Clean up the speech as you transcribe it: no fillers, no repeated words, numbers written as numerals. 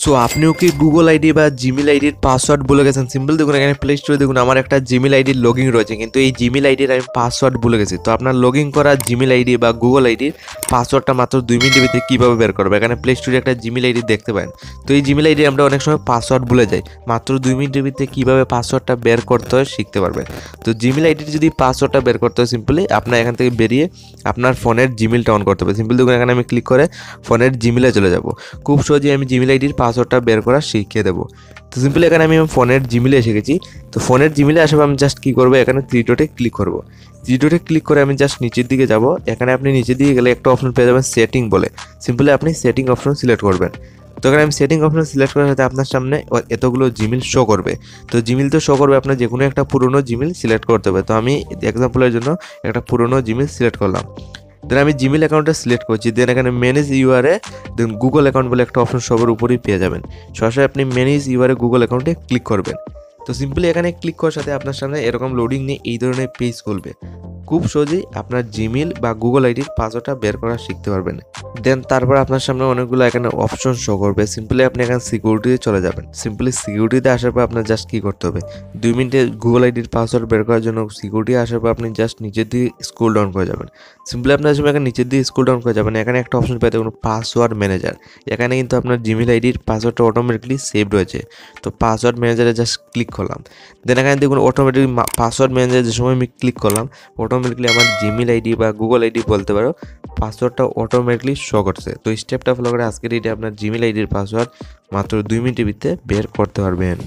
So আপনিও কি Google ID বা জিমেল আইডির পাসওয়ার্ড ভুলে গেছেন? সিম্পল দেখুন, এখানে প্লে স্টোরে দেখুন আমার একটা জিমেল আইডির লগইন রয়েছে, কিন্তু এই জিমেল আইডির আমি পাসওয়ার্ড ভুলে গেছি। তো আপনার লগইন করা জিমেল আইডি বা গুগল আইডির পাসওয়ার্ডটা মাত্র 2 মিনিটের ভিতরে কীভাবে বের করবে? এখানে প্লে স্টোরে একটা জিমেল আইডি দেখতে পারেন। তো এই জিমেল আইডি আমরা অনেক সময় পাসওয়ার্ড ভুলে যাই, মাত্র 2 মিনিটের ভিতরে কীভাবে পাসওয়ার্ডটা বের করতে হয় শিখতে পারবেন। তো জিমেল আইডির যদি পাসওয়ার্ডটা বের করতে হয়, সিম্পলি আপনার এখান থেকে বেরিয়ে আপনার ফোনের জিমেলটা অন করতে হবে। সিম্পল দেখুন, এখানে আমি ক্লিক করে ফোনের জিমেলে চলে যাব। খুব সহজেই আমি জিমেল আইডির পাসওয়ার্ডটা বের করা শিখিয়ে দেবো। তো সিম্পলি এখানে আমি ফোনের জিমেলে এসে গেছি। তো ফোনের জিমেলে আসার আমি জাস্ট কী করবো, এখানে থ্রি ডটে ক্লিক করবো। থ্রি ডটে ক্লিক করে আমি জাস্ট নিচের দিকে যাব। এখানে আপনি নিচের দিকে গেলে একটা অপশন পেয়ে যাবেন সেটিং বলে। সিম্পলি আপনি সেটিং অপশন সিলেক্ট করবেন। তো এখানে আমি সেটিং অপশন সিলেক্ট করার সাথে আপনার সামনে এতগুলো জিমেল শো করবে। তো জিমেল তো শো করবে, আপনার যে কোনো একটা পুরনো জিমেল সিলেক্ট করতে হবে। তো আমি এক্সাম্পলের জন্য একটা পুরনো জিমেল সিলেক্ট করলাম। দেন আমি জিমেল অ্যাকাউন্টটা সিলেক্ট করছি। দেন এখানে ম্যানেজ ইউআরএ, দেন গুগল অ্যাকাউন্ট বলে একটা অপশন সবার উপরেই পেয়ে যাবেন। সরাসরি আপনি ম্যানেজ ইউআরএ গুগল অ্যাকাউন্টে ক্লিক করবেন। তো সিম্পলি এখানে ক্লিক করার সাথে আপনার সামনে এরকম লোডিং নিয়ে এই ধরনের পেজ খুলবে। খুব সহজেই আপনার জিমেল বা গুগল আইডির পাসওয়ার্ডটা বের করা শিখতে পারবেন। দেন তারপর আপনার সামনে অনেকগুলো এখানে অপশন শো করবে। সিম্পলি আপনি এখানে সিকিউরিটিতে চলে যাবেন। সিম্পলি সিকিউরিটিতে আসার পর আপনার জাস্ট কী করতে হবে, 2 মিনিটে গুগল আইডির পাসওয়ার্ড বের করার জন্য সিকিউরিটি আসার পর আপনি জাস্ট নিচের দিকে স্ক্রল ডাউন করে যাবেন। সিম্পলি আপনার সময় এখানে নিচের দিকে স্ক্রল ডাউন করে যাবেন, এখানে একটা অপশন পেয়ে দেখুন পাসওয়ার্ড ম্যানেজার। এখানে কিন্তু আপনার জিমেল আইডির পাসওয়ার্ডটা অটোমেটিকলি সেভ রয়েছে। তো পাসওয়ার্ড ম্যানেজারে জাস্ট ক্লিক করলাম। দেন এখানে দেখুন অটোমেটিক পাসওয়ার্ড ম্যানেজার যে সময় আমি ক্লিক করলাম, অটোমেটিকলি আমার জিমেল আইডি বা গুগল আইডি বলতে পারো পাসওয়ার্ডটা অটোমেটিকলি শো করছে। তো স্টেপটা ফলো করে আজকের এইটা আপনার জিমেল আইডির পাসওয়ার্ড মাত্র 2 মিনিটের ভিতরে বের করতে পারবেন।